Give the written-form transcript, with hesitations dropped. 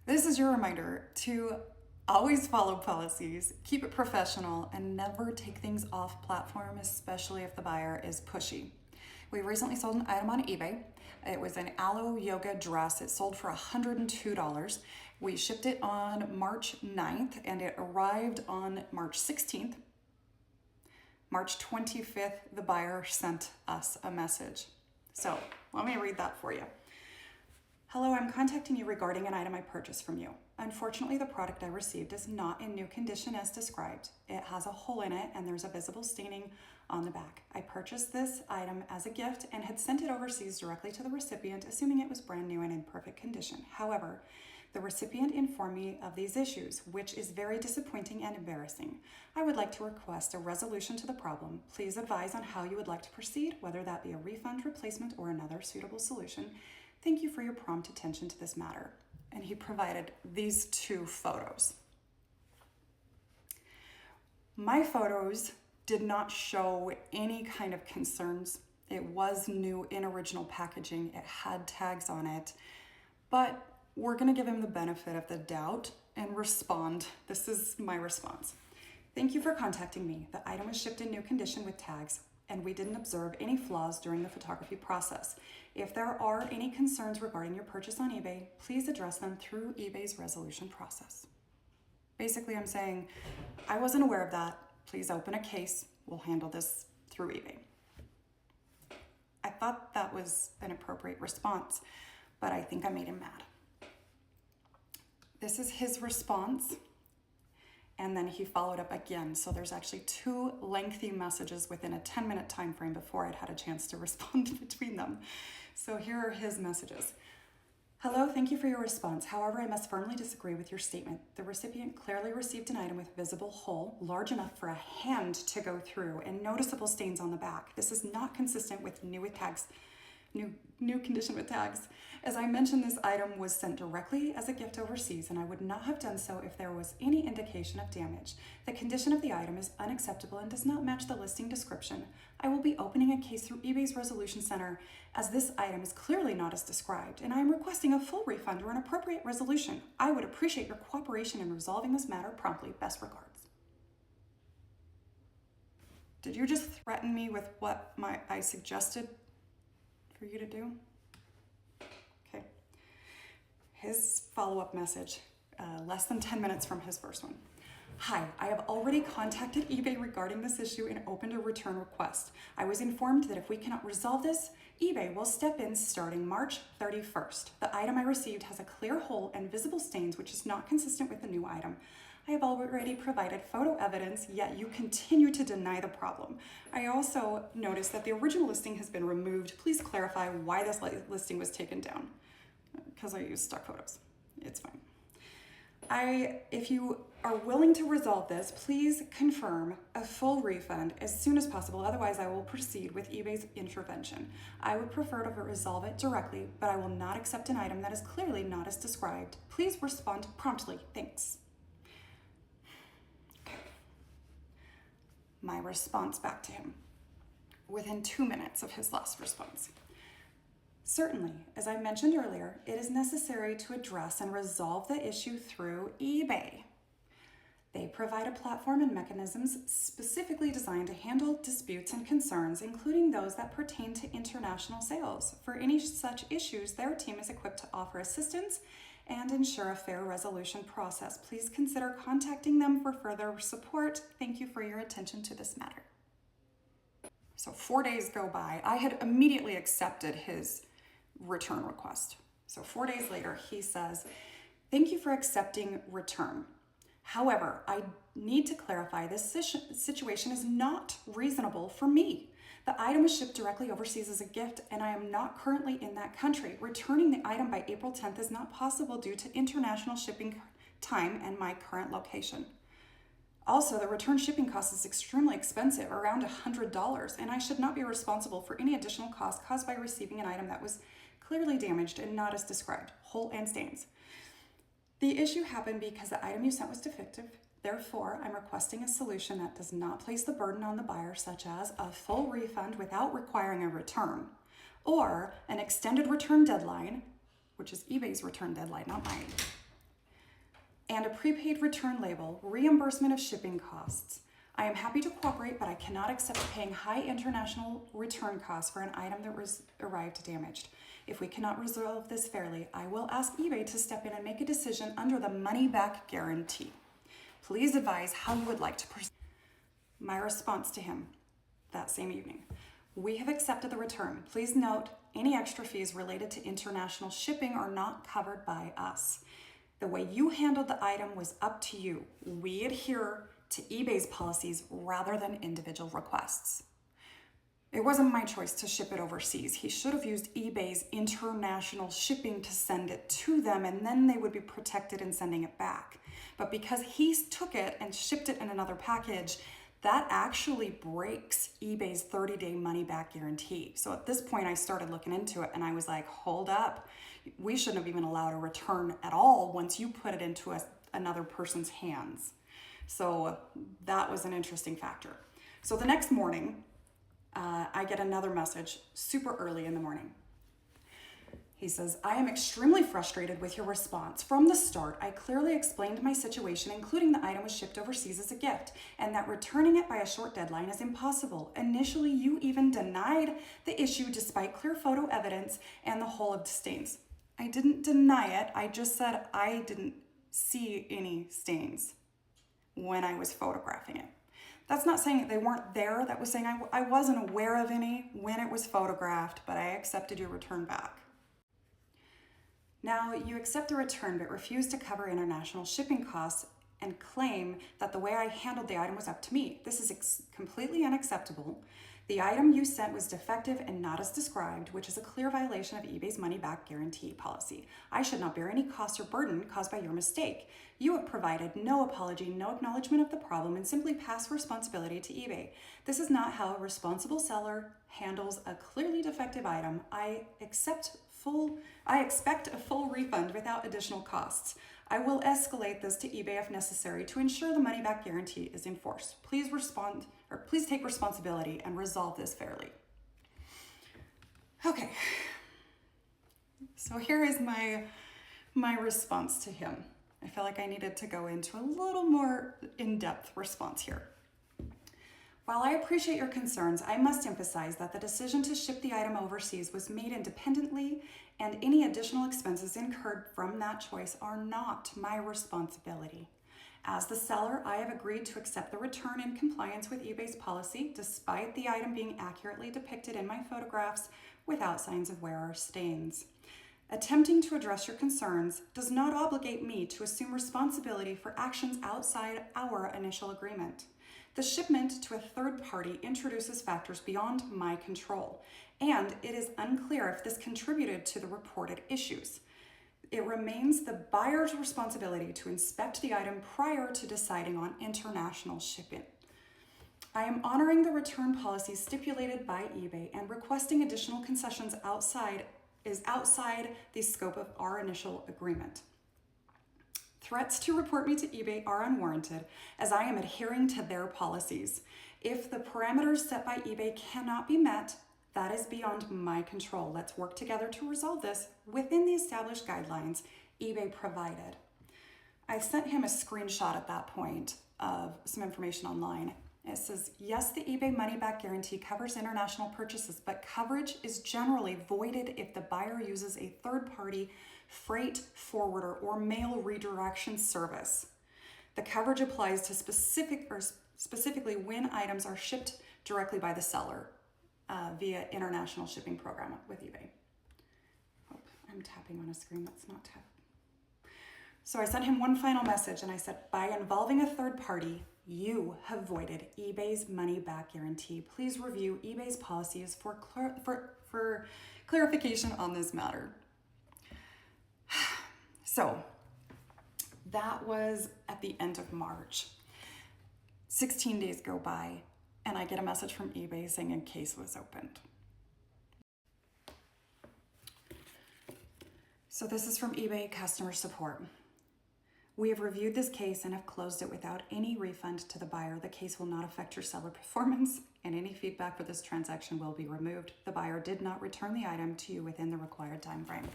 This is your reminder to always follow policies, keep it professional, and never take things off platform, especially if the buyer is pushy. We recently sold an item on eBay. It was an aloe yoga dress. It sold for $102. We shipped it on March 9th and it arrived on March 16th. March 25th, the buyer sent us a message. So let me read that for you. Hello, I'm contacting you regarding an item I purchased from you. Unfortunately, the product I received is not in new condition as described. It has a hole in it and there's a visible staining on the back. I purchased this item as a gift and had sent it overseas directly to the recipient, assuming it was brand new and in perfect condition. However, the recipient informed me of these issues, which is very disappointing and embarrassing. I would like to request a resolution to the problem. Please advise on how you would like to proceed, whether that be a refund, replacement, or another suitable solution. Thank you for your prompt attention to this matter. And he provided these two photos. My photos did not show any kind of concerns. It was new in original packaging. It had tags on it, but we're gonna give him the benefit of the doubt and respond. This is my response. Thank you for contacting me. The item was shipped in new condition with tags, and we didn't observe any flaws during the photography process. If there are any concerns regarding your purchase on eBay, please address them through eBay's resolution process. Basically, I'm saying, I wasn't aware of that. Please open a case. We'll handle this through eBay. I thought that was an appropriate response, but I think I made him mad. This is his response. And then he followed up again. So there's actually two lengthy messages within a 10-minute time frame before I'd had a chance to respond between them. So here are his messages. Hello, thank you for your response. However, I must firmly disagree with your statement. The recipient clearly received an item with visible hole, large enough for a hand to go through, and noticeable stains on the back. This is not consistent with new condition with tags. As I mentioned, this item was sent directly as a gift overseas, and I would not have done so if there was any indication of damage. The condition of the item is unacceptable and does not match the listing description. I will be opening a case through eBay's Resolution Center, as this item is clearly not as described, and I am requesting a full refund or an appropriate resolution. I would appreciate your cooperation in resolving this matter promptly. Best regards. Did you just threaten me with what I suggested for you to do? Okay. His follow-up message, less than 10 minutes from his first one. Hi, I have already contacted eBay regarding this issue and opened a return request. I was informed that if we cannot resolve this, eBay will step in starting March 31st. The item I received has a clear hole and visible stains, which is not consistent with the new item. I have already provided photo evidence, yet you continue to deny the problem. I also noticed that the original listing has been removed. Please clarify why this listing was taken down. Because I used stock photos. It's fine. If you are willing to resolve this, please confirm a full refund as soon as possible. Otherwise, I will proceed with eBay's intervention. I would prefer to resolve it directly, but I will not accept an item that is clearly not as described. Please respond promptly. Thanks. My response back to him within 2 minutes of his last response. Certainly, as I mentioned earlier, it is necessary to address and resolve the issue through eBay. They provide a platform and mechanisms specifically designed to handle disputes and concerns, including those that pertain to international sales. For any such issues, their team is equipped to offer assistance and ensure a fair resolution process. Please consider contacting them for further support. Thank you for your attention to this matter. So 4 days go by. I had immediately accepted his return request. So 4 days later, he says, thank you for accepting return. However, I need to clarify this situation is not reasonable for me. The item was shipped directly overseas as a gift, and I am not currently in that country. Returning the item by April 10th is not possible due to international shipping time and my current location. Also, the return shipping cost is extremely expensive, around $100, and I should not be responsible for any additional cost caused by receiving an item that was clearly damaged and not as described, hole and stains. The issue happened because the item you sent was defective. Therefore, I'm requesting a solution that does not place the burden on the buyer, such as a full refund without requiring a return, or an extended return deadline, which is eBay's return deadline, not mine, and a prepaid return label, reimbursement of shipping costs. I am happy to cooperate, but I cannot accept paying high international return costs for an item that was arrived damaged. If we cannot resolve this fairly, I will ask eBay to step in and make a decision under the money-back guarantee. Please advise how you would like to proceed. My response to him that same evening: we have accepted the return. Please note, any extra fees related to international shipping are not covered by us. The way you handled the item was up to you. We adhere to eBay's policies rather than individual requests. It wasn't my choice to ship it overseas. He should have used eBay's international shipping to send it to them, and then they would be protected in sending it back. But because he took it and shipped it in another package, that actually breaks eBay's 30-day money-back guarantee. So at this point, I started looking into it and I was like, hold up. We shouldn't have even allowed a return at all once you put it into another person's hands. So that was an interesting factor. So the next morning, I get another message super early in the morning. He says, I am extremely frustrated with your response. From the start, I clearly explained my situation, including the item was shipped overseas as a gift, and that returning it by a short deadline is impossible. Initially, you even denied the issue despite clear photo evidence and the whole of the stains. I didn't deny it. I just said I didn't see any stains when I was photographing it. That's not saying they weren't there. That was saying I wasn't aware of any when it was photographed, but I accepted your return back. Now, you accept the return but refuse to cover international shipping costs and claim that the way I handled the item was up to me. This is completely unacceptable. The item you sent was defective and not as described, which is a clear violation of eBay's money-back guarantee policy. I should not bear any cost or burden caused by your mistake. You have provided no apology, no acknowledgement of the problem, and simply pass responsibility to eBay. This is not how a responsible seller handles a clearly defective item. I expect a full refund without additional costs. I will escalate this to eBay if necessary to ensure the money-back guarantee is enforced. Please take responsibility and resolve this fairly. Okay, so here is my response to him. I felt like I needed to go into a little more in-depth response here. While I appreciate your concerns, I must emphasize that the decision to ship the item overseas was made independently, and any additional expenses incurred from that choice are not my responsibility. As the seller, I have agreed to accept the return in compliance with eBay's policy, despite the item being accurately depicted in my photographs without signs of wear or stains. Attempting to address your concerns does not obligate me to assume responsibility for actions outside our initial agreement. The shipment to a third party introduces factors beyond my control, and it is unclear if this contributed to the reported issues. It remains the buyer's responsibility to inspect the item prior to deciding on international shipping. I am honoring the return policy stipulated by eBay, and requesting additional concessions is outside the scope of our initial agreement. Threats to report me to eBay are unwarranted, as I am adhering to their policies. If the parameters set by eBay cannot be met, that is beyond my control. Let's work together to resolve this within the established guidelines eBay provided. I sent him a screenshot at that point of some information online. It says, yes, the eBay money-back guarantee covers international purchases, but coverage is generally voided if the buyer uses a third-party freight forwarder or mail redirection service. The coverage applies to specifically when items are shipped directly by the seller via international shipping program with eBay. Oh, I'm tapping on a screen that's not tapped. So I sent him one final message and I said, by involving a third party, you have voided eBay's money-back guarantee. Please review eBay's policies for clarification on this matter. So that was at the end of March. 16 days go by and I get a message from eBay saying a case was opened. So this is from eBay customer support. We have reviewed this case and have closed it without any refund to the buyer. The case will not affect your seller performance, and any feedback for this transaction will be removed. The buyer did not return the item to you within the required time frame.